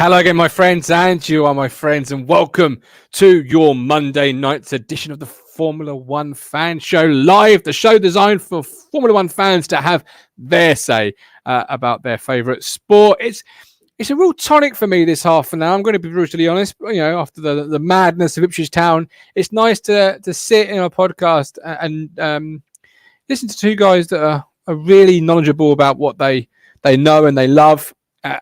Hello again, my friends, and you are my friends, and welcome to your Monday night's edition of the Formula One Fan Show Live, the show designed for Formula One fans to have their say about their favourite sport. It's a real tonic for me this half an hour. I'm going to be brutally honest. You know, after the madness of Ipswich Town, it's nice to sit in a podcast and listen to two guys that are really knowledgeable about what they know and they love.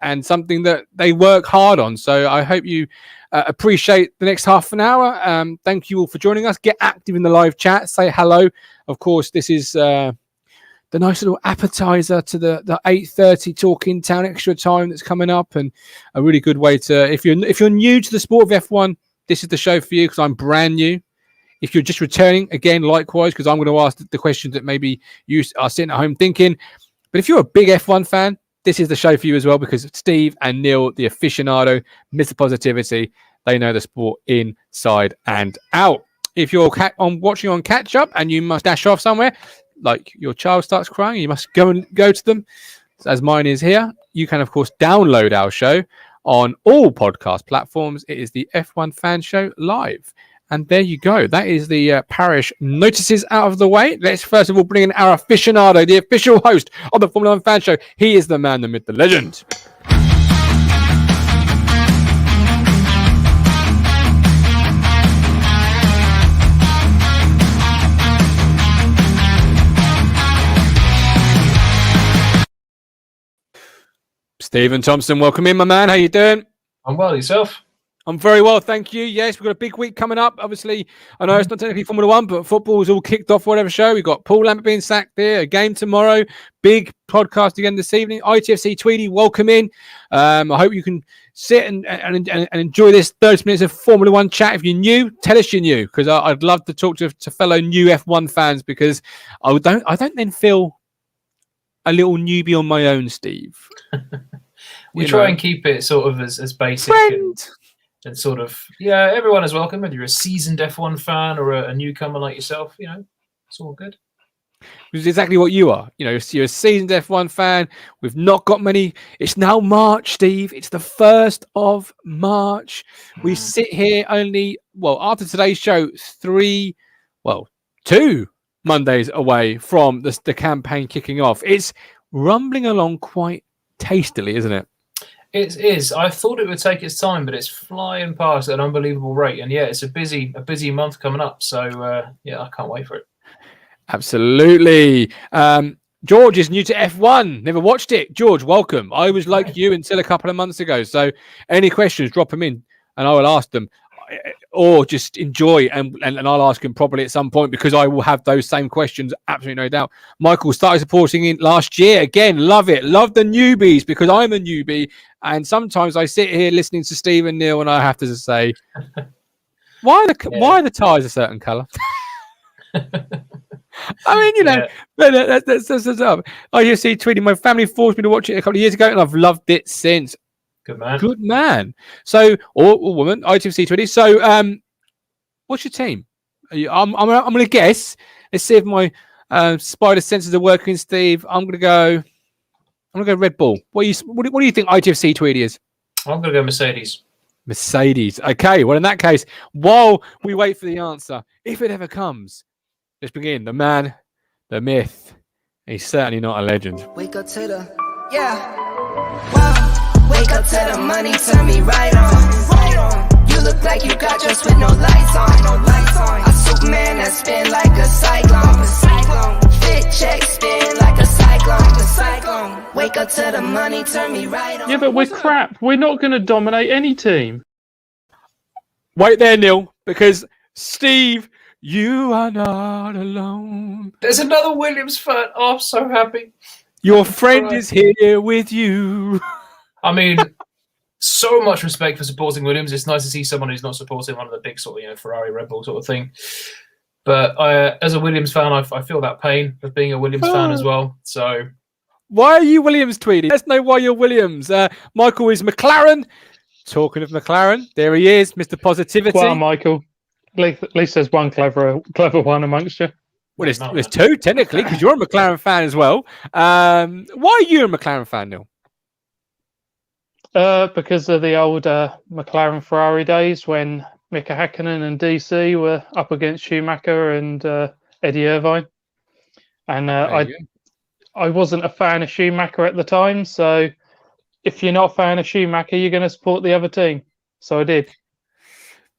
And something that they work hard on. So I hope you appreciate the next half an hour. Thank you all for joining us. Get active in the live chat. Say hello. Of course, this is the nice little appetizer to the 8:30 Talking Town extra time that's coming up, and a really good way to if you're new to the sport of F1, this is the show for you because I'm brand new. If you're just returning, again, likewise, because I'm going to ask the questions that maybe you are sitting at home thinking. But if you're a big F1 fan, this is the show for you as well, because Steve and Neil, the aficionado, Mr. Positivity, they know the sport inside and out. If you're watching on catch up and you must dash off somewhere, like your child starts crying, you must go to them, as mine is here. You can, of course, download our show on all podcast platforms. It is the F1 Fan Show Live. And there you go. That is the parish notices out of the way. Let's first of all bring in our aficionado, the official host of the Formula One Fan Show. He is the man, the myth, the legend. Stephen Thompson, welcome in, my man. How you doing? I'm well. Yourself? I'm very well, thank you. Yes, we've got a big week coming up. Obviously, I know it's not technically Formula One, but football's all kicked off, whatever show. We've got Paul Lambert being sacked there, a game tomorrow, big podcast again this evening. ITFC Tweedy, welcome in. I hope you can sit and enjoy this 30 minutes of Formula One chat. If you're new, tell us you're new, because I'd love to talk to fellow new F1 fans, because I don't then feel a little newbie on my own, Steve. We try and keep it sort of as basic and sort of, yeah, everyone is welcome, whether you're a seasoned F1 fan or a newcomer like yourself, you know, it's all good. Which is exactly what you are. You know, you're a seasoned F1 fan. We've not got many. It's now March, Steve. It's the 1st of March. We sit here only, after today's show, 2 Mondays away from the campaign kicking off. It's rumbling along quite tastily, isn't it? It is. I thought it would take its time, but it's flying past at an unbelievable rate. And yeah, it's a busy month coming up. So yeah, I can't wait for it. Absolutely. George is new to F1. Never watched it. George, welcome. I was like you until a couple of months ago. So any questions, drop them in and I will ask them. Or just enjoy and I'll ask him properly at some point, because I will have those same questions, absolutely no doubt. Michael started supporting it last year. Again, love it. Love the newbies, because I'm a newbie. And sometimes I sit here listening to Steve and Neil and I have to say, why are the tyres a certain colour? I mean, you know, that's up. I see tweeting, my family forced me to watch it a couple of years ago and I've loved it since. Good man. So, or woman, ITFC 20. So, what's your team? I'm going to guess. Let's see if my spider senses are working, Steve. I'm going to go Red Bull. What do you think ITFC Tweedy is? I'm going to go Mercedes. Mercedes. Okay. Well, in that case, while we wait for the answer, if it ever comes, let's begin. The man, the myth. He's certainly not a legend. Wake up to the wow. Wake up to the money, turn me right on. You look like you got dressed with no lights on. A Superman that spin like a cyclone. Fit check, spin like a cyclone. Wake up to the money, turn me right on. Yeah, but we're crap. We're not going to dominate any team. Wait there, Neil, because Steve, you are not alone. There's another Williams fan. Oh, I'm so happy. Your friend is here with you. I mean, so much respect for supporting Williams. It's nice to see someone who's not supporting one of the big sort of, Ferrari, Red Bull sort of thing. But as a Williams fan, I feel that pain of being a Williams fan as well. So, why are you Williams, Tweedy? Let's know why you're Williams. Michael is McLaren. Talking of McLaren, there he is, Mr. Positivity. Well, Michael, at least there's one clever one amongst you. Well, there's two technically, because you're a McLaren fan as well. Why are you a McLaren fan, Neil? Because of the old McLaren Ferrari days when Mika Hakkinen and DC were up against Schumacher and Eddie Irvine. And I wasn't a fan of Schumacher at the time, so if you're not a fan of Schumacher, you're going to support the other team. So I did.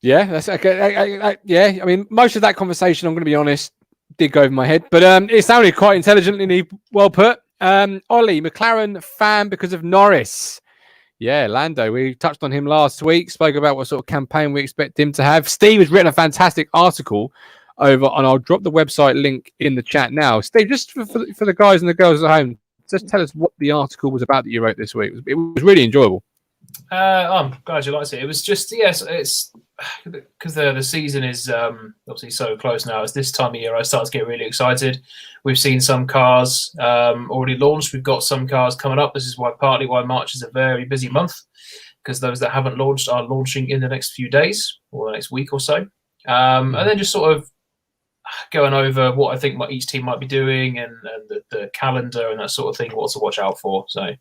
Yeah, that's okay. Yeah, I mean, most of that conversation, I'm going to be honest, did go over my head, but it sounded quite intelligently well put. Ollie, McLaren fan because of Norris. Yeah, Lando. We touched on him last week, spoke about what sort of campaign we expect him to have. Steve has written a fantastic article over, and I'll drop the website link in the chat now. Steve, just for the guys and the girls at home, just tell us what the article was about that you wrote this week. It was really enjoyable. I'm glad you liked it. It was just, yes, it's because the season is obviously so close now. It's this time of year I start to get really excited. We've seen some cars already launched. We've got some cars coming up. This is partly why March is a very busy month, because those that haven't launched are launching in the next few days or the next week or so. And then just sort of going over what I think each team might be doing and the calendar and that sort of thing, what to watch out for. So.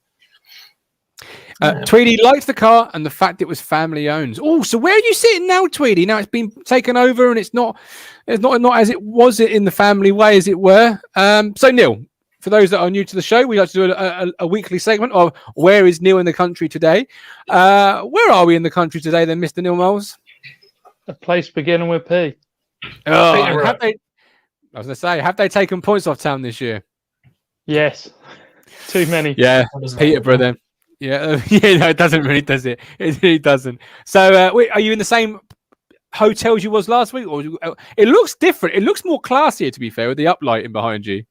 Tweedy liked the car and the fact it was family owned. Oh, so where are you sitting now, Tweedy? Now it's been taken over and it's not as it was in the family way, as it were. So Neil, for those that are new to the show, we like to do a weekly segment of where is Neil in the country today. Where are we in the country today, then, Mr. Neil Moles? A place beginning with P. Oh, have they taken points off town this year? Yes, too many. Yeah, Peterborough then. Yeah, no, it doesn't really, does it? It really doesn't. So, are you in the same hotel as you was last week? Or it looks different. It looks more classier, to be fair, with the uplighting behind you.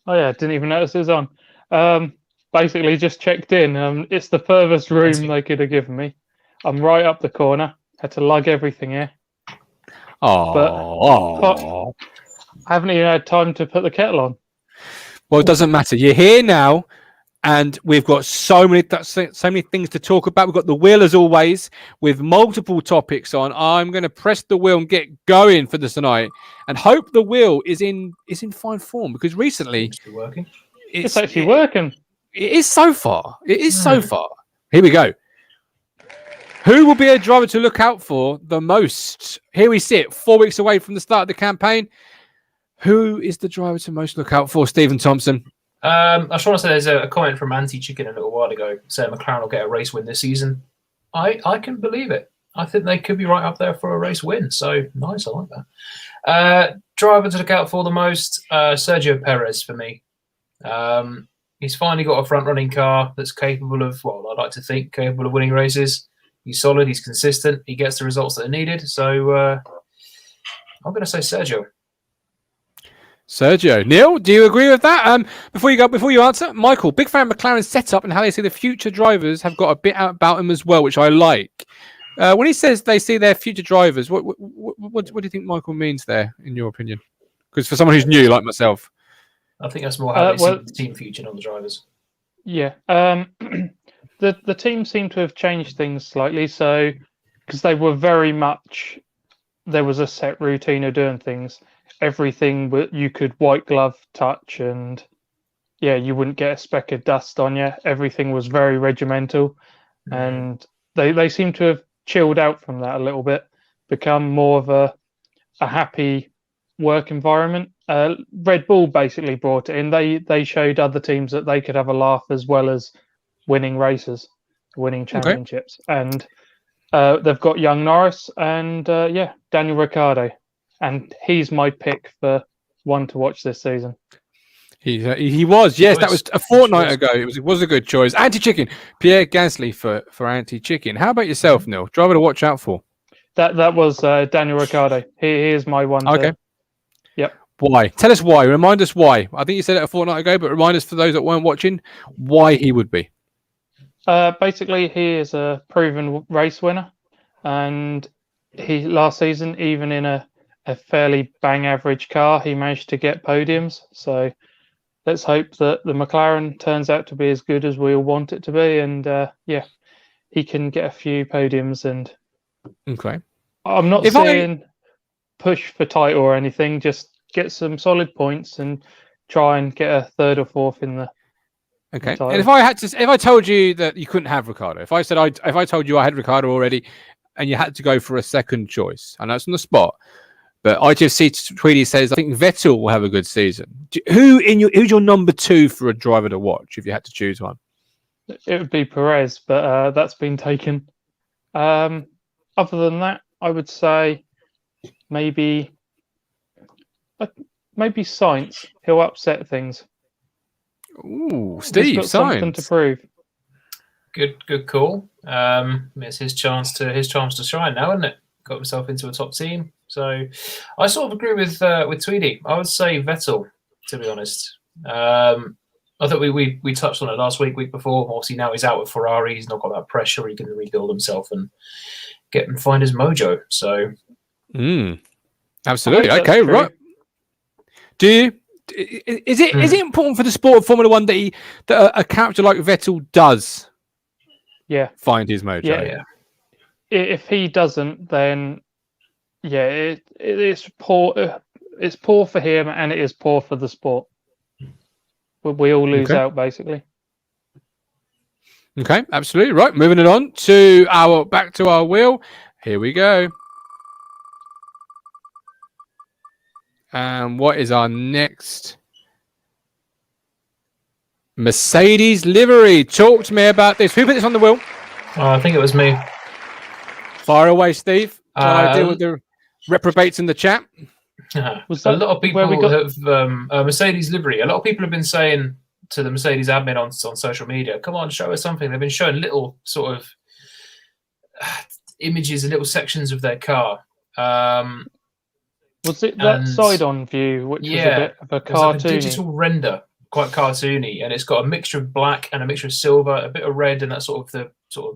Oh yeah, didn't even notice it was on. Basically, just checked in. It's the furthest room they could have given me. I'm right up the corner. Had to lug everything here. Oh, I haven't even had time to put the kettle on. Well, it doesn't matter. You're here now. And we've got so many things to talk about. We've got the wheel as always with multiple topics on. I'm going to press the wheel and get going for this tonight, and hope the wheel is in fine form, because recently it's actually working. It is so far. It is so far. Here we go. Who will be a driver to look out for the most? Here we sit, 4 weeks away from the start of the campaign. Who is the driver to most look out for, Stephen Thompson? I just want to say there's a comment from Anti-Chicken a little while ago saying McLaren will get a race win this season. I can believe it. I think they could be right up there for a race win. So nice, I like that. Driver to look out for the most, Sergio Perez for me. He's finally got a front-running car that's capable of, well, I'd like to think, capable of winning races. He's solid, he's consistent, he gets the results that are needed. So I'm going to say Sergio. Neil, do you agree with that? Before you answer, Michael, big fan of McLaren's setup and how they see the future drivers have got a bit about him as well, which I like. When he says they see their future drivers, what do you think Michael means there, in your opinion? Because for someone who's new like myself, I think that's more how they see the team future, not the drivers. Yeah, the team seem to have changed things slightly. So because they were very much, there was a set routine of doing things. Everything you could white glove touch, and yeah, you wouldn't get a speck of dust on you. Everything was very regimental, and they seem to have chilled out from that a little bit, become more of a happy work environment. Red Bull basically brought it in. They showed other teams that they could have a laugh as well as winning races, winning championships, and they've got young Norris and Daniel Ricciardo. And he's my pick for one to watch this season. He was, yes, that was a fortnight ago. It was a good choice. Anti-Chicken, Pierre Gasly for Anti-Chicken. How about yourself, Neil? Driver to watch out for? That was Daniel Ricciardo. He is my one. Okay. Yep. Why? Tell us why. Remind us why. I think you said it a fortnight ago, but remind us, for those that weren't watching, why he would be. Basically, he is a proven race winner, and he last season, even in a fairly bang average car, he managed to get podiums. So let's hope that the McLaren turns out to be as good as we all want it to be, and he can get a few podiums. And okay, I'm not saying push for title or anything, just get some solid points and try and get a third or fourth in Okay. entirely. And if I told you that you couldn't have Ricardo, if I told you I had Ricardo already, and you had to go for a second choice, I know it's on the spot, but ITFC Tweedy says I think Vettel will have a good season. Who's your number 2 for a driver to watch if you had to choose one? It would be Perez, but that's been taken. Other than that, I would say maybe Sainz. He'll upset things. Ooh, He's Steve got something to Sainz. prove. Good call. It's his chance to shine now, isn't it? Got himself into a top team. So I sort of agree with Tweedy. I would say Vettel, to be honest. I thought we touched on it last week before. Obviously now he's out with Ferrari. He's not got that pressure. He can rebuild himself and find his mojo. So Absolutely. I think Okay, that's true. right. Do you? Is it important for the sport of Formula One that a character like Vettel does Yeah. find his mojo? yeah. If he doesn't, then it's poor. It's poor for him, and it is poor for the sport. We all lose Okay. out, basically. Okay, absolutely. Right, moving it on to back to our wheel. Here we go. And what is our next? Mercedes livery. Talk to me about this. Who put this on the wheel? I think it was me. Fire away, Steve. Shall I deal Um, with the reprobates in the chat? Was A that lot of people where we got- have Mercedes livery. A lot of people have been saying to the Mercedes admin on social media, "Come on, show us something." They've been showing little sort of images and little sections of their car. Was it that and- side-on view, which was a Yeah, bit of a It's like a cartoony? digital render, quite cartoony, and it's got a mixture of black and a mixture of silver, a bit of red, and that sort of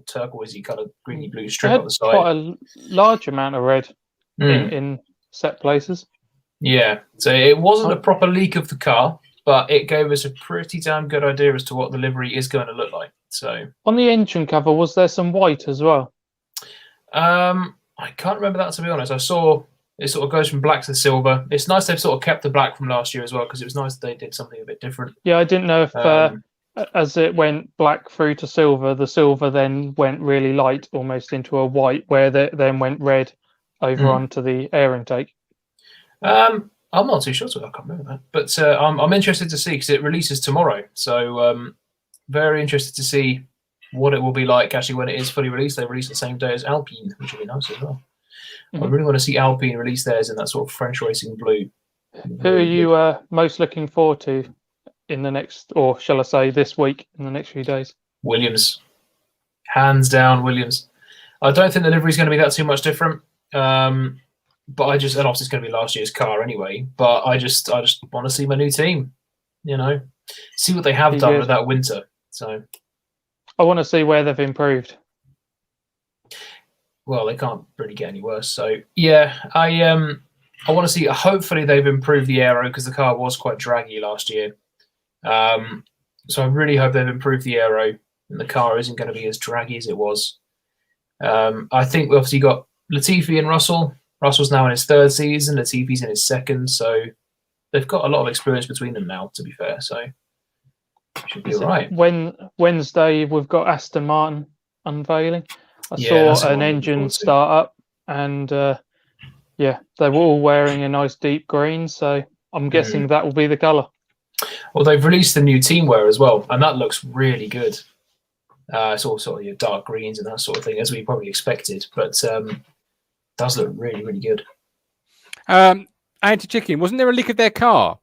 turquoisey kind of greeny blue It strip had on the side. quite a large amount of red Mm. in set places. Yeah, so it wasn't a proper leak of the car, but it gave us a pretty damn good idea as to what the livery is going to look like. So On the engine cover, was there some white as well? I can't remember that, to be honest. I saw it sort of goes from black to silver. It's nice they've sort of kept the black from last year as well, because it was nice they did something a bit different. Yeah, I didn't know if as it went black through to silver, the silver then went really light, almost into a white, where it then went red over onto the air intake. I'm not too sure, so I can't remember that. But I'm interested to see, because it releases tomorrow. So very interested to see what it will be like actually when it is fully released. They release the same day as Alpine, which would be nice as well. I Mhm. really want to see Alpine release theirs in that sort of French racing blue. Who are you most looking forward to in the next, or shall I say, this week, in the next few days? Williams. Hands down, Williams. I don't think the livery is going to be that too much different. But and obviously it's going to be last year's car anyway. But I just want to see my new team. See what they have Be done good. with that winter. So, I want to see where they've improved. well, they can't really get any worse. So, yeah, I want to see. Hopefully, they've improved the aero, because the car was quite draggy last year. So I really hope they've improved the aero and the car isn't going to be as draggy as it was. I think we obviously got Latifi and Russell. Russell's now in his 3rd season. Latifi's in his 2nd. So they've got a lot of experience between them now, to be fair. So should be all right. Wednesday, we've got Aston Martin unveiling. I Yeah, that's saw what an I'm looking engine forward to. start up, and they were all wearing a nice deep green. So I'm guessing that will be the colour. Well, they've released the new teamwear as well, and that looks really good. It's all sort of your dark greens and that sort of thing, as we probably expected. But does look really, really good. Anti-chicken. Wasn't there a leak of their car?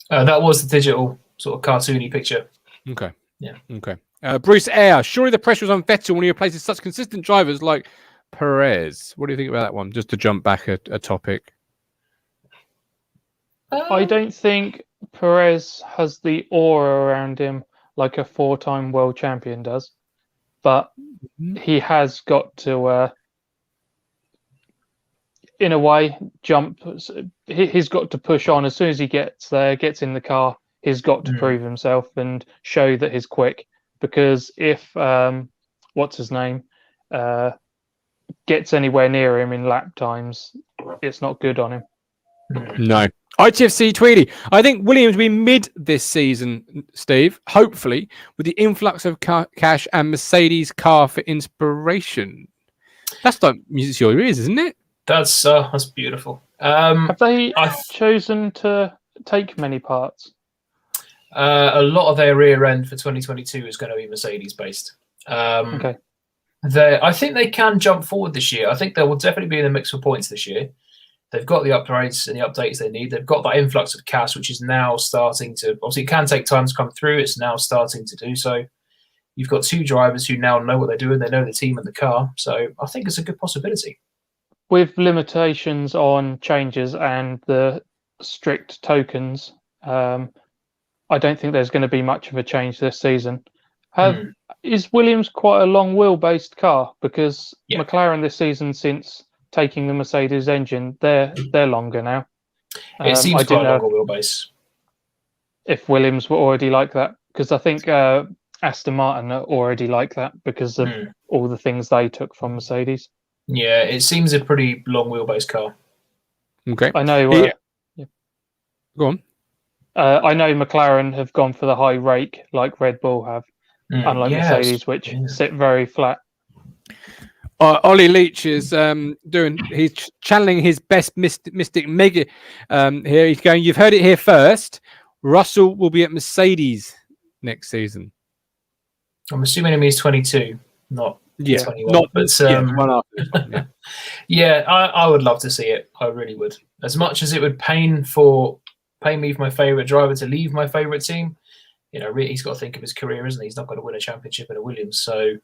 That was the digital sort of cartoony picture. Okay. Yeah. Okay. Bruce Ayer. Surely the pressure was on Vettel when he replaces such consistent drivers like Perez. What do you think about that one? Just to jump back a topic. I don't think Perez has the aura around him like a 4-time world champion does, but he has got to, in a way, jump. He's got to push on as soon as he gets there, gets in the car. He's got to prove himself and show that he's quick. Because if what's his name gets anywhere near him in lap times, it's not good on him. No. ITFC Tweedy. I think Williams will be mid this season, Steve, hopefully, with the influx of cash and Mercedes car for inspiration. That's like music to your ears, isn't it? That's beautiful. Have they I- chosen to take many parts? A lot of their rear end for 2022 is going to be Mercedes based. Okay. I think they can jump forward this year. I think they will definitely be in the mix for points this year. They've got the upgrades and the updates they need. They've got that influx of cash, which is now starting to. Obviously, it can take time to come through. It's now starting to do so. You've got two drivers who now know what they're doing. They know the team and the car. So I think it's a good possibility. With limitations on changes and the strict tokens, I don't think there's going to be much of a change this season. Is Williams quite a long wheel-based car? Because Yeah. McLaren this season, since taking the Mercedes engine, they're longer now. It seems I quite didn't a know longer wheelbase. if Williams were already like that, because I think Aston Martin are already like that because of all the things they took from Mercedes. Yeah, it seems a pretty long wheelbase car. Okay. I know. Go on. I know McLaren have gone for the high rake like Red Bull have, unlike Yes. Mercedes, which sit very flat. Ollie Leach is he's channeling his best mystic mega here. He's going, you've heard it here first. Russell will be at Mercedes next season. I'm assuming it means 22, not 21. One after. Yeah, I would love to see it. I really would. As much as it would pay me for my favourite driver to leave my favourite team, really, he's got to think of his career, isn't he? He's not going to win a championship in a Williams. So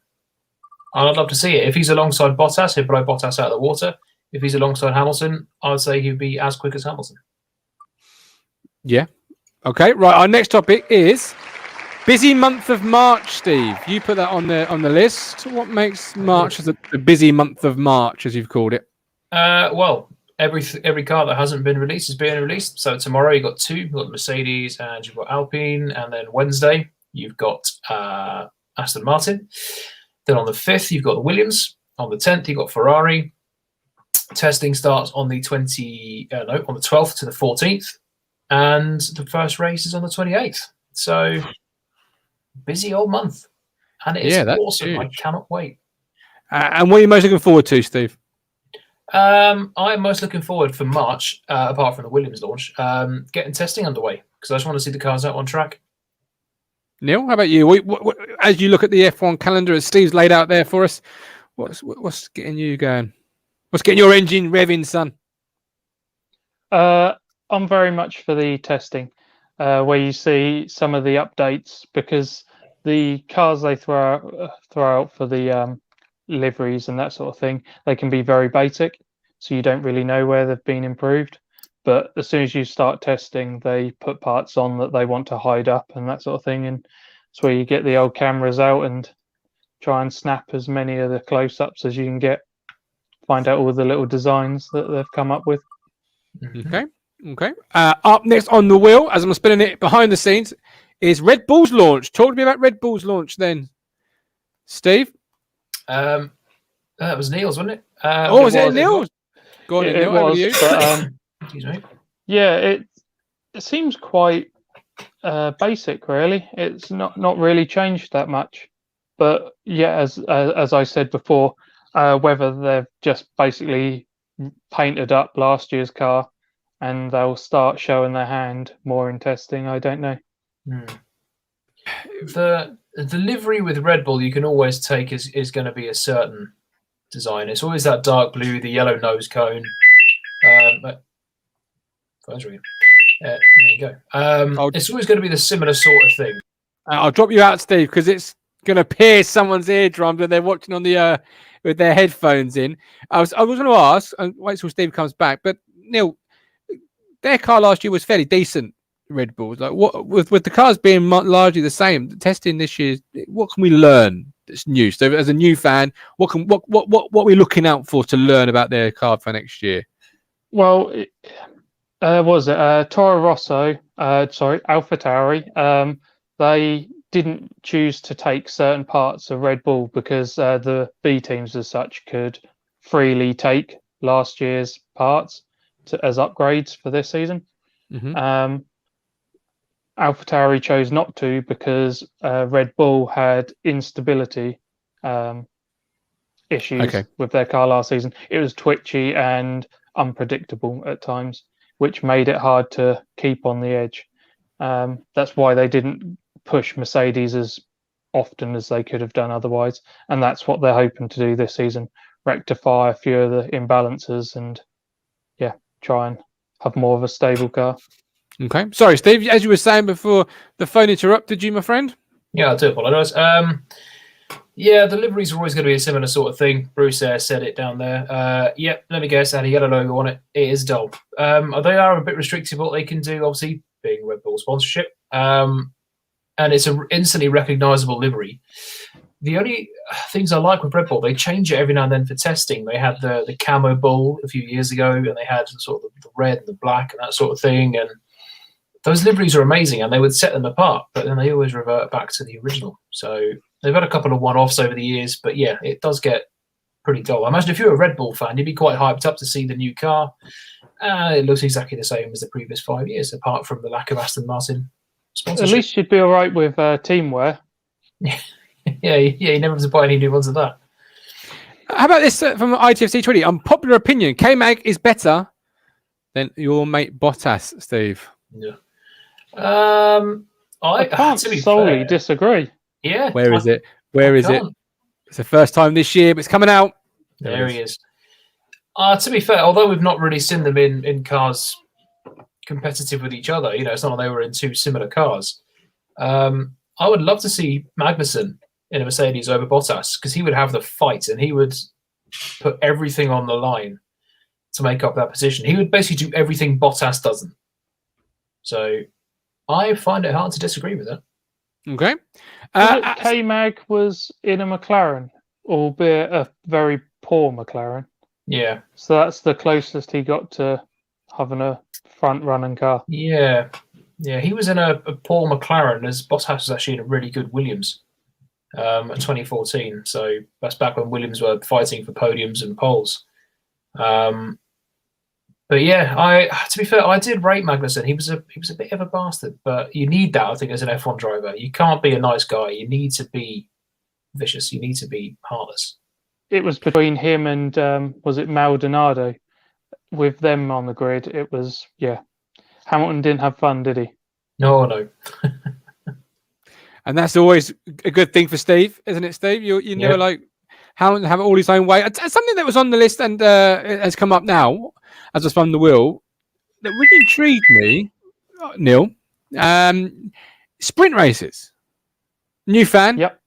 I'd love to see it. If he's alongside Bottas, he'd blow Bottas out of the water. If he's alongside Hamilton, I'd say he'd be as quick as Hamilton. Yeah. Okay, right. Our next topic is busy month of March, Steve. You put that on the list. What makes March the busy month of March, as you've called it? Well, every car that hasn't been released is being released. So tomorrow you've got two. You've got Mercedes and you've got Alpine. And then Wednesday you've got Aston Martin. Then on the 5th, you've got the Williams. On the 10th, you've got Ferrari. Testing starts on the 12th to the 14th. And the first race is on the 28th. So busy old month. And it is awesome. Huge. I cannot wait. And what are you most looking forward to, Steve? I'm most looking forward for March, apart from the Williams launch, getting testing underway because I just want to see the cars out on track. Neil, how about you? As you look at the F1 calendar, as Steve's laid out there for us, what's getting you going? What's getting your engine revving, son? I'm very much for the testing, where you see some of the updates, because the cars they throw out for the liveries and that sort of thing, they can be very basic, so you don't really know where they've been improved. But as soon as you start testing, they put parts on that they want to hide up and that sort of thing. And it's where you get the old cameras out and try and snap as many of the close-ups as you can get. Find out all the little designs that they've come up with. Okay. Up next on the wheel, as I'm spinning it behind the scenes, is Red Bull's launch. Talk to me about Red Bull's launch then, Steve. That was Neil's, wasn't it? Was it Neil's? Go on, it was. But, excuse me. Yeah, it seems quite basic, really. It's not really changed that much. But yeah, as I said before, whether they've just basically painted up last year's car and they'll start showing their hand more in testing, I don't know. The livery with Red Bull you can always take is going to be a certain design. It's always that dark blue, the yellow nose cone. Phone's ringing. There you go. It's always going to be the similar sort of thing. I'll drop you out, Steve, because it's going to pierce someone's eardrums when they're watching on the with their headphones in. I was going to ask, and wait till Steve comes back, but Neil, their car last year was fairly decent. Red Bulls, like what with the cars being largely the same, the testing this year, what can we learn that's new? So, as a new fan, what are we looking out for to learn about their car for next year? Well, Toro Rosso, AlphaTauri, they didn't choose to take certain parts of Red Bull because the B teams as such could freely take last year's parts as upgrades for this season. Mhm. AlphaTauri chose not to because Red Bull had instability issues with their car last season. It was twitchy and unpredictable at times, which made it hard to keep on the edge. That's why they didn't push Mercedes as often as they could have done otherwise, and that's what they're hoping to do this season: rectify a few of the imbalances and try and have more of a stable car. Okay. Sorry, Steve, as you were saying before the phone interrupted you, my friend. Yeah, I do apologise. Yeah, the liveries are always going to be a similar sort of thing. Bruce said it down there. Yep, let me guess, had a yellow logo on it. It is dull. They are a bit restricted what they can do, obviously, being Red Bull sponsorship. And it's an instantly recognisable livery. The only things I like with Red Bull, they change it every now and then for testing. They had the camo bull a few years ago, and they had sort of the red and the black and that sort of thing. And those liveries are amazing, and they would set them apart, but then they always revert back to the original. So they've had a couple of one-offs over the years, but yeah, it does get pretty dull. I imagine if you're a Red Bull fan, you'd be quite hyped up to see the new car. It looks exactly the same as the previous 5 years, apart from the lack of Aston Martin sponsorship. At least you'd be all right with teamwear. Yeah, you never have to buy any new ones of that. How about this from ITFC 20? Unpopular opinion: K-Mag is better than your mate Bottas, Steve. Yeah. I can't to be solely fair, disagree. Yeah. Where is it? Where is it? can't. It's the first time this year, but it's coming out. There he is. To be fair, although we've not really seen them in cars competitive with each other, it's not like they were in two similar cars. I would love to see Magnussen in a Mercedes over Bottas, because he would have the fight and he would put everything on the line to make up that position. He would basically do everything Bottas doesn't. So I find it hard to disagree with that. Okay. K-Mag was in a McLaren, albeit a very poor McLaren. Yeah. So that's the closest he got to having a front-running car. Yeah. Yeah, he was in a poor McLaren, as Bottas was actually in a really good Williams at 2014. So that's back when Williams were fighting for podiums and poles. But yeah, to be fair, I did rate Magnussen. He was a bit of a bastard, but you need that, I think, as an F1 driver. You can't be a nice guy. You need to be vicious. You need to be heartless. It was between him and was it Maldonado? With them on the grid, it was Hamilton didn't have fun, did he? No. And that's always a good thing for Steve, isn't it, Steve? You never like Hamilton have it all his own way. Something that was on the list and it has come up now as I spun the wheel that really intrigued me, Neil. Sprint races. New fan. Yep.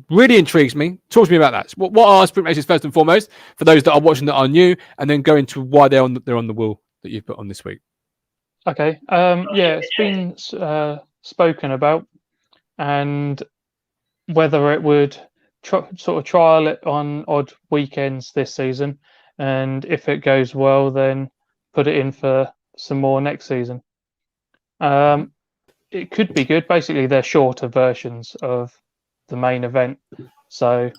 Really intrigues me. Talk to me about that. What are sprint races first and foremost for those that are watching that are new, and then go into why they're on the wheel that you've put on this week. Okay. It's been spoken about, and whether it would sort of trial it on odd weekends this season, and if it goes well, then put it in for some more next season. It could be good. Basically, they're shorter versions of the main event. So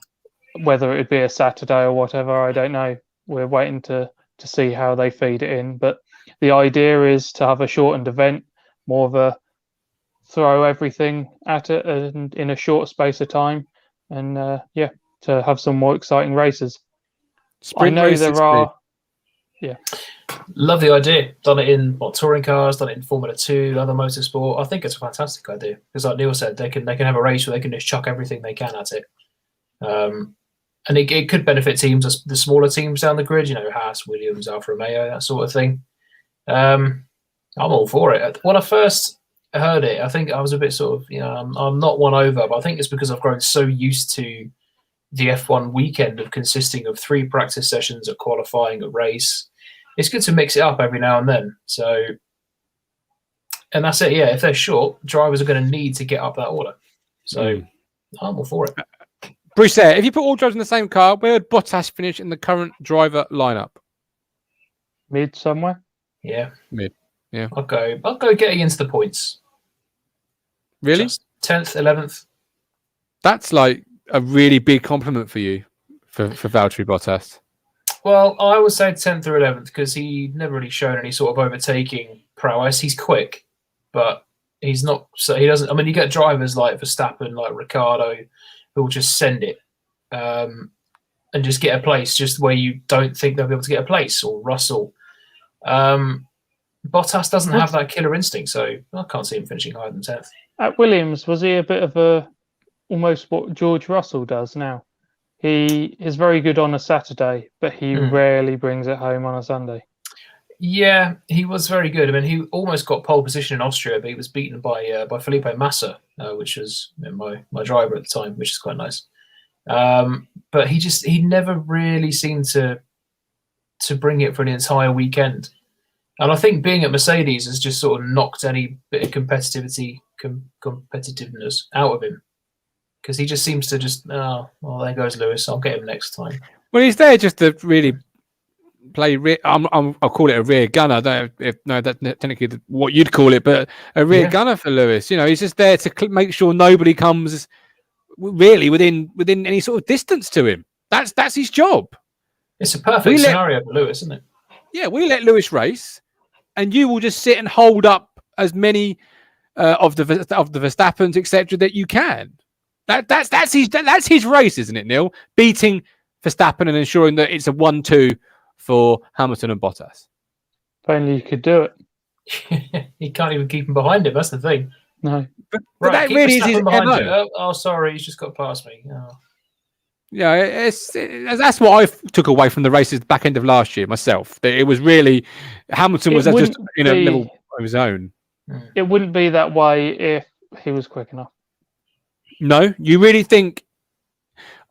whether it would be a Saturday or whatever, I don't know. We're waiting to see how they feed it in. But the idea is to have a shortened event, more of a throw everything at it and in a short space of time, and to have some more exciting races. Sprint I know races, there are. Love the idea. Done it in touring cars, done it in Formula 2, other motorsport. I think it's a fantastic idea because, like Neil said, they can have a race where they can just chuck everything they can at it, and it could benefit teams, the smaller teams down the grid. Haas, Williams, Alfa Romeo, that sort of thing. I'm all for it. When I first heard it, I think I was a bit sort of, I'm not won over, but I think it's because I've grown so used to the F1 weekend of consisting of 3 practice sessions, a qualifying, a race. It's good to mix it up every now and then. So, and that's it. Yeah, if they're short, drivers are going to need to get up that order. So, I'm all for it. Bruce, if you put all drivers in the same car, where would Bottas finish in the current driver lineup? Mid somewhere. Yeah, mid. Yeah, I'll go getting into the points. Really? Just 10th, 11th. That's like a really big compliment for you for Valtteri Bottas. Well, I would say 10th or 11th because he never really shown any sort of overtaking prowess. He's quick, but he's not. So he doesn't. I mean, you get drivers like Verstappen, like Ricardo, who will just send it and just get a place just where you don't think they'll be able to get a place. Or Russell. Bottas doesn't have that killer instinct, so I can't see him finishing higher than 10th. At Williams, was he a bit of almost what George Russell does now? He is very good on a Saturday, but he rarely brings it home on a Sunday. Yeah, he was very good. I mean, he almost got pole position in Austria, but he was beaten by Felipe Massa, which was my driver at the time, which is quite nice. But he never really seemed to bring it for an entire weekend. And I think being at Mercedes has just sort of knocked any bit of competitiveness out of him. Because he just seems to there goes Lewis. I'll get him next time. Well, he's there just to really play. I'll call it a rear gunner. I don't know if that's technically what you'd call it, but a rear gunner for Lewis. You know, he's just there to make sure nobody comes really within any sort of distance to him. That's his job. It's a perfect scenario for Lewis, isn't it? Yeah, we let Lewis race, and you will just sit and hold up as many of the Verstappens, etc., that you can. That's his race, isn't it, Neil? Beating Verstappen and ensuring that it's a 1-2 for Hamilton and Bottas. If only you could do it. He can't even keep him behind him. That's the thing. No, but that really is his MO. Oh, sorry, he's just got past me. Oh. Yeah, that's what I took away from the races back end of last year myself. That it was really Hamilton was just a level of his own. It wouldn't be that way if he was quick enough. No, you really think?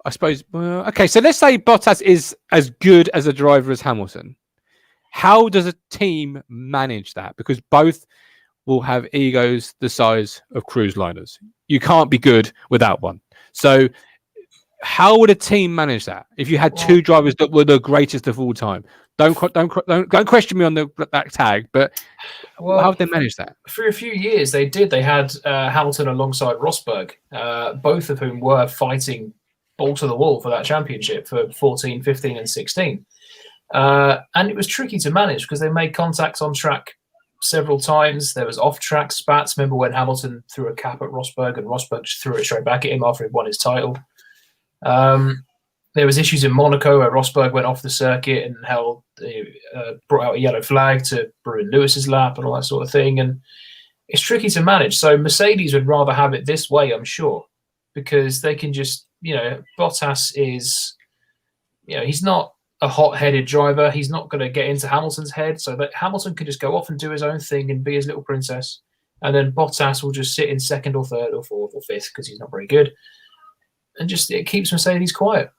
I suppose. Okay, so let's say Bottas is as good as a driver as Hamilton. How does a team manage that? Because both will have egos the size of cruise liners. You can't be good without one. So, how would a team manage that? If you had two drivers that were the greatest of all time, don't question me on that tag. But how would they manage that? For a few years, they did. They had Hamilton alongside Rosberg, both of whom were fighting ball to the wall for that championship for 14, 15, and 16. And it was tricky to manage because they made contacts on track several times. There was off-track spats. Remember when Hamilton threw a cap at Rosberg and Rosberg just threw it straight back at him after he won his title. There was issues in Monaco where Rosberg went off the circuit and brought out a yellow flag to ruin Lewis's lap and all that sort of thing. And it's tricky to manage. So Mercedes would rather have it this way, I'm sure, because they can just, Bottas is, he's not a hot-headed driver. He's not going to get into Hamilton's head, so that Hamilton can just go off and do his own thing and be his little princess. And then Bottas will just sit in second or third or fourth or fifth because he's not very good. And just it keeps Mercedes quiet.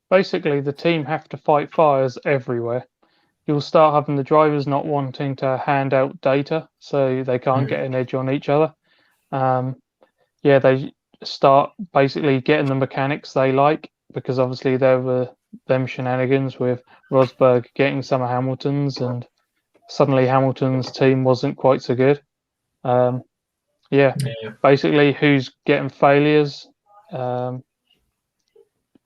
Basically, the team have to fight fires everywhere. You'll start having the drivers not wanting to hand out data, so they can't get an edge on each other. They start basically getting the mechanics they like, because obviously there were them shenanigans with Rosberg getting some of Hamilton's, and suddenly Hamilton's team wasn't quite so good. Basically who's getting failures,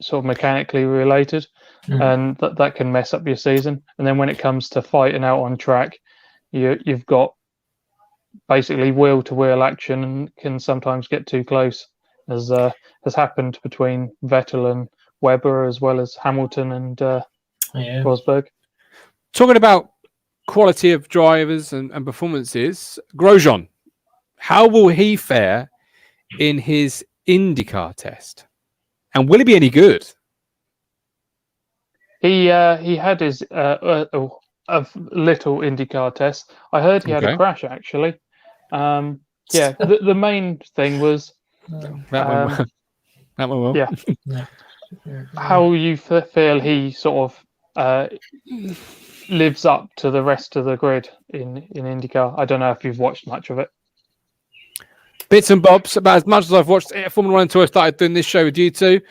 sort of mechanically related, and that can mess up your season. And then when it comes to fighting out on track, you've got basically wheel-to-wheel action and can sometimes get too close, as has happened between Vettel and Webber, as well as Hamilton and Rosberg. Talking about quality of drivers and performances, Grosjean, how will he fare in his IndyCar test? And will he be any good? He had his a little IndyCar test. I heard he had a crash, actually. The main thing was that one will. Yeah. How you feel he sort of lives up to the rest of the grid in IndyCar? I don't know if you've watched much of it. Bits and bobs, about as much as I've watched Formula 1 until I started doing this show with you two.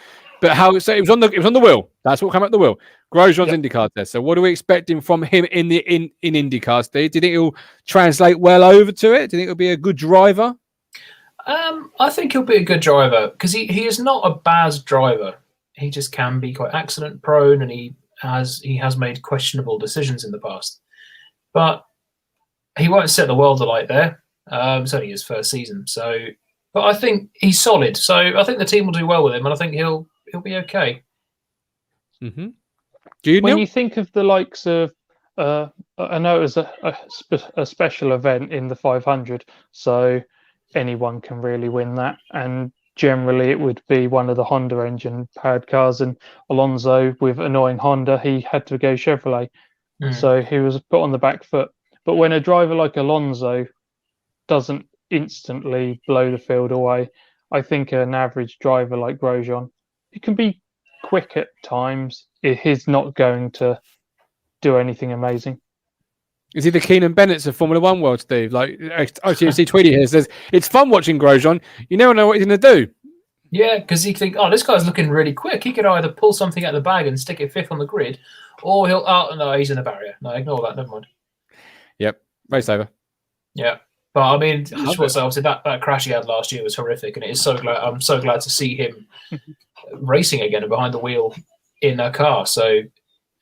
But it was on the wheel. That's what came out the wheel. Grosjean's IndyCar test. So what are we expecting from him in IndyCar, Steve? Do you think he'll translate well over to it? Do you think he'll be a good driver? I think he'll be a good driver because he is not a bad driver. He just can be quite accident prone, and he he has made questionable decisions in the past. But he won't set the world alight there. It's only his first season, but I think he's solid. So I think the team will do well with him, and I think he'll be okay. Mm-hmm. Do you when know? you think of the likes of, I know it was a special event in the 500, so anyone can really win that, and generally it would be one of the Honda engine powered cars. And Alonso, with annoying Honda, he had to go Chevrolet, so he was put on the back foot. But when a driver like Alonso doesn't instantly blow the field away, I think an average driver like Grosjean, he can be quick at times. He's not going to do anything amazing. Is he the Keenan Bennett's of Formula One world, Steve? Like, you see Tweedy here says, it's fun watching Grosjean. You never know what he's going to do. Yeah, because you think, this guy's looking really quick. He could either pull something out of the bag and stick it fifth on the grid, or no, he's in the barrier. No, ignore that. Never mind. Yep. Race over. Yeah. But I mean, obviously that crash he had last year was horrific, and I'm so glad to see him racing again and behind the wheel in a car. So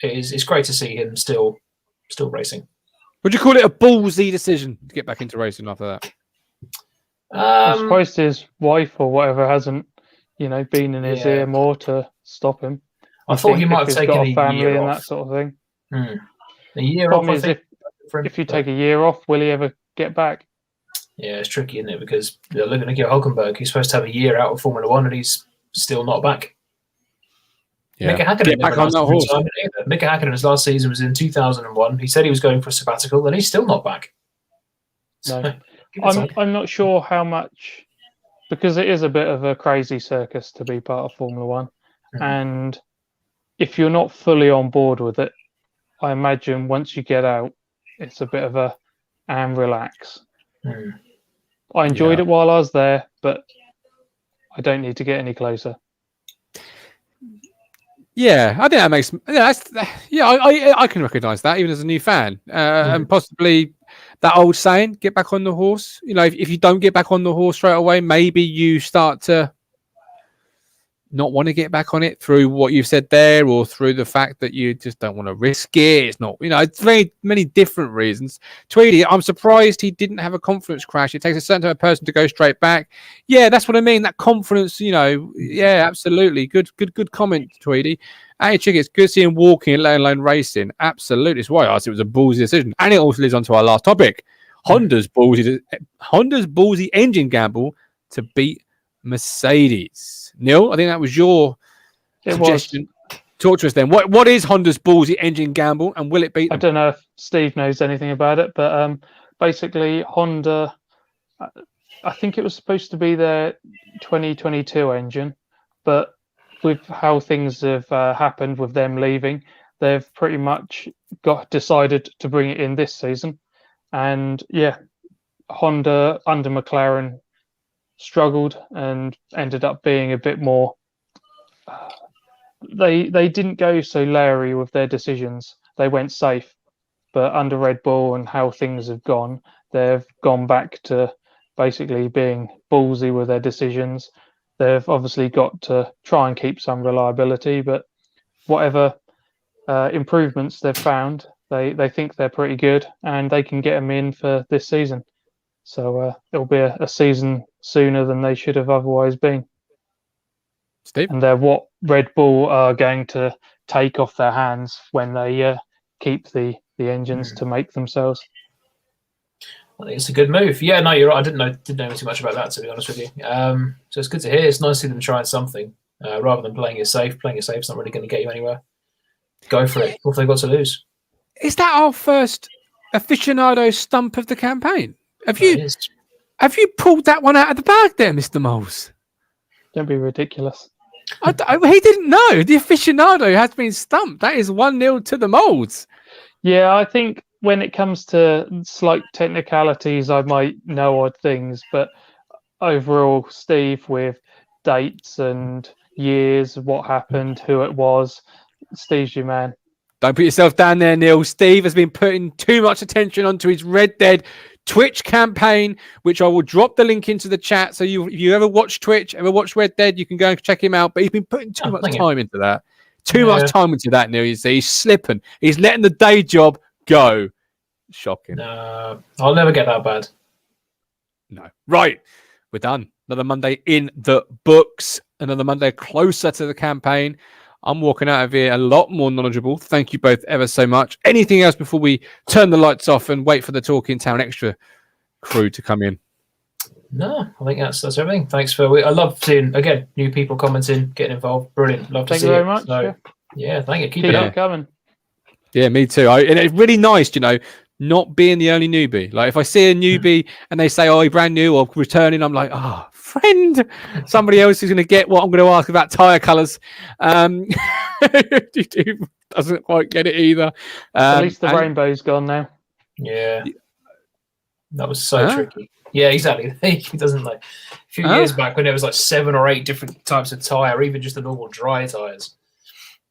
it's great to see him still racing. Would you call it a ballsy decision to get back into racing after that? I suppose his wife or whatever hasn't, been in his ear more to stop him. I thought he might have taken a family year and off. that sort of thing. A year Problem off. is, if you take a year off, will he ever get back? Yeah, it's tricky, isn't it? Because look at Nico Hulkenberg. He's supposed to have a year out of Formula One, and he's still not back. Yeah. Mika Hakkinen back on that horse. Mika Hakkinen's last season was in 2001. He said he was going for a sabbatical, and he's still not back. No. I'm not sure how much, because it is a bit of a crazy circus to be part of Formula One. And if you're not fully on board with it, I imagine once you get out, it's a bit of and relax. I enjoyed it while I was there, but I don't need to get any closer. Yeah, I think that makes. I can recognise that even as a new fan, and possibly that old saying, "Get back on the horse." If you don't get back on the horse straight away, maybe you start to not want to get back on it through what you've said there, or through the fact that you just don't want to risk it. It's not, it's very many different reasons. Tweedy, I'm surprised he didn't have a confidence crash. It takes a certain type of person to go straight back. Yeah, that's what I mean. That confidence, yeah, absolutely. Good comment, Tweedy. Hey, Chick, it's good seeing him walking, let alone racing. Absolutely. That's why I asked it was a ballsy decision. And it also leads on to our last topic. Honda's ballsy engine gamble to beat Mercedes. Neil, I think that was your suggestion. Talk to us then. What is Honda's ballsy engine gamble, and will it beat them? I don't know if Steve knows anything about it, but basically Honda, I think it was supposed to be their 2022 engine, but with how things have happened with them leaving, they've pretty much decided to bring it in this season. And yeah, Honda under McLaren struggled and ended up being a bit more. They didn't go so leery with their decisions. They went safe, but under Red Bull and how things have gone, they've gone back to basically being ballsy with their decisions. They've obviously got to try and keep some reliability, but whatever improvements they've found, they think they're pretty good and they can get them in for this season. So it'll be a season sooner than they should have otherwise been. Steve? And they're what Red Bull are going to take off their hands when they keep the engines to make themselves. I think it's a good move. Yeah, no, you're right. I didn't know too much about that, to be honest with you. So it's good to hear. It's nice to see them trying something rather than playing it safe. Playing it safe is not really going to get you anywhere. Go for it. What have they got to lose? Is that our first aficionado stump of the campaign? Have you pulled that one out of the bag there, Mr. Moles? Don't be ridiculous. He didn't know. The aficionado has been stumped. That is 1-0 to the Moles. Yeah, I think when it comes to slight technicalities, I might know odd things, but overall, Steve, with dates and years, what happened, who it was, Steve's your man. Don't put yourself down there, Neil. Steve has been putting too much attention onto his Red Dead Twitch campaign, which I will drop the link into the chat. So if you ever watch Twitch, ever watch Red Dead, you can go and check him out. But he's been putting too much time into that. Too Yeah. much time into that, Neil. You see, he's slipping. He's letting the day job go. Shocking. No, I'll never get that bad. No. Right. We're done. Another Monday in the books. Another Monday closer to the campaign. I'm walking out of here a lot more knowledgeable. Thank you both ever so much. Anything else before we turn the lights off and wait for the Talking Town Extra crew to come in? No, I think that's everything. Thanks for. I love seeing again new people commenting, getting involved. Brilliant. Love to Thank see you very it. much. So, Yeah. yeah, thank you. Keep Keep it it up. coming. Yeah, me too. And it's really nice, not being the only newbie. Like if I see a newbie and they say, "Oh, you're brand new" or returning, I'm like, "Oh, friend, somebody else is going to get what I'm going to ask about tire colours." Doesn't quite get it either. At least the and- rainbow's gone now. Yeah, that was so Huh? tricky. Yeah, exactly. He doesn't like a few Huh? years back when there was like 7 or 8 different types of tire, or even just the normal dry tires.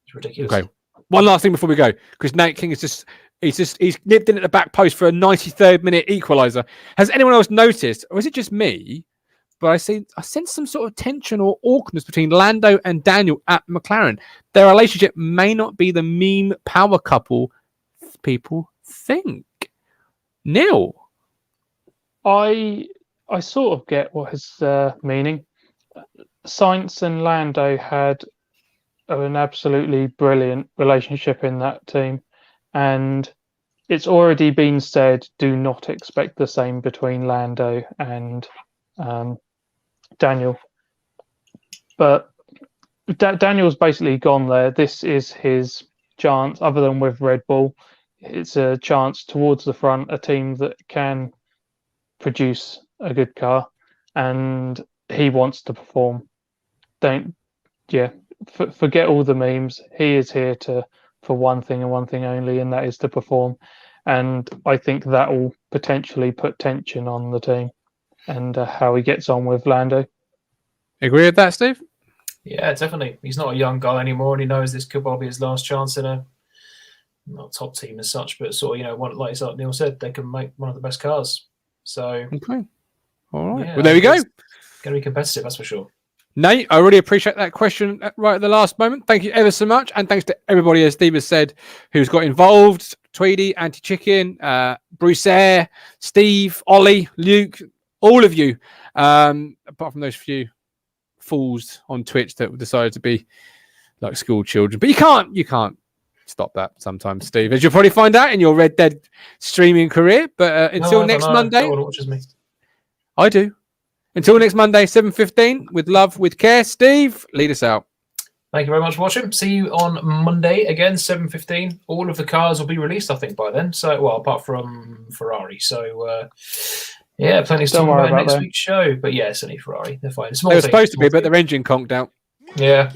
It's ridiculous. Okay. One last thing before we go, because Nate King is he's nipped in at the back post for a 93rd minute equaliser. Has anyone else noticed, or is it just me? But I sense some sort of tension or awkwardness between Lando and Daniel at McLaren. Their relationship may not be the meme power couple people think. Neil. I sort of get what his meaning. Sainz and Lando had an absolutely brilliant relationship in that team, and it's already been said, do not expect the same between Lando and Daniel. But Daniel's basically gone there. This is his chance, other than with Red Bull. It's a chance towards the front, a team that can produce a good car, and he wants to perform. Forget all the memes. He is here for one thing and one thing only, and that is to perform. And I think that will potentially put tension on the team and how he gets on with Lando. Agree with that, Steve? Yeah, definitely. He's not a young guy anymore, and he knows this could well be his last chance in a not top team as such, but sort of one like Neil said, they can make one of the best cars. So Okay. All right. yeah, Well, there we go. it's going to be competitive, that's for sure. Nate, I really appreciate that question right at the last moment. Thank you ever so much. And thanks to everybody, as Steve has said, who's got involved. Tweedy, Anti-Chicken, Bruce Air, Steve, Ollie, Luke, all of you. Apart from those few fools on Twitch that decided to be like school children. But you can't stop that sometimes, Steve, as you'll probably find out in your Red Dead streaming career. But until next Monday, no one watches me. I do. Until next Monday, 7:15, with love, with care. Steve, lead us out. Thank you very much for watching. See you on Monday again, 7:15. All of the cars will be released, I think, by then. So, well, apart from Ferrari. So, yeah, plenty of Don't stuff worry about about next that. week's show. But yeah, it's only Ferrari. They're fine. Small They were thing, supposed to small be, but thing. their engine conked out. Yeah.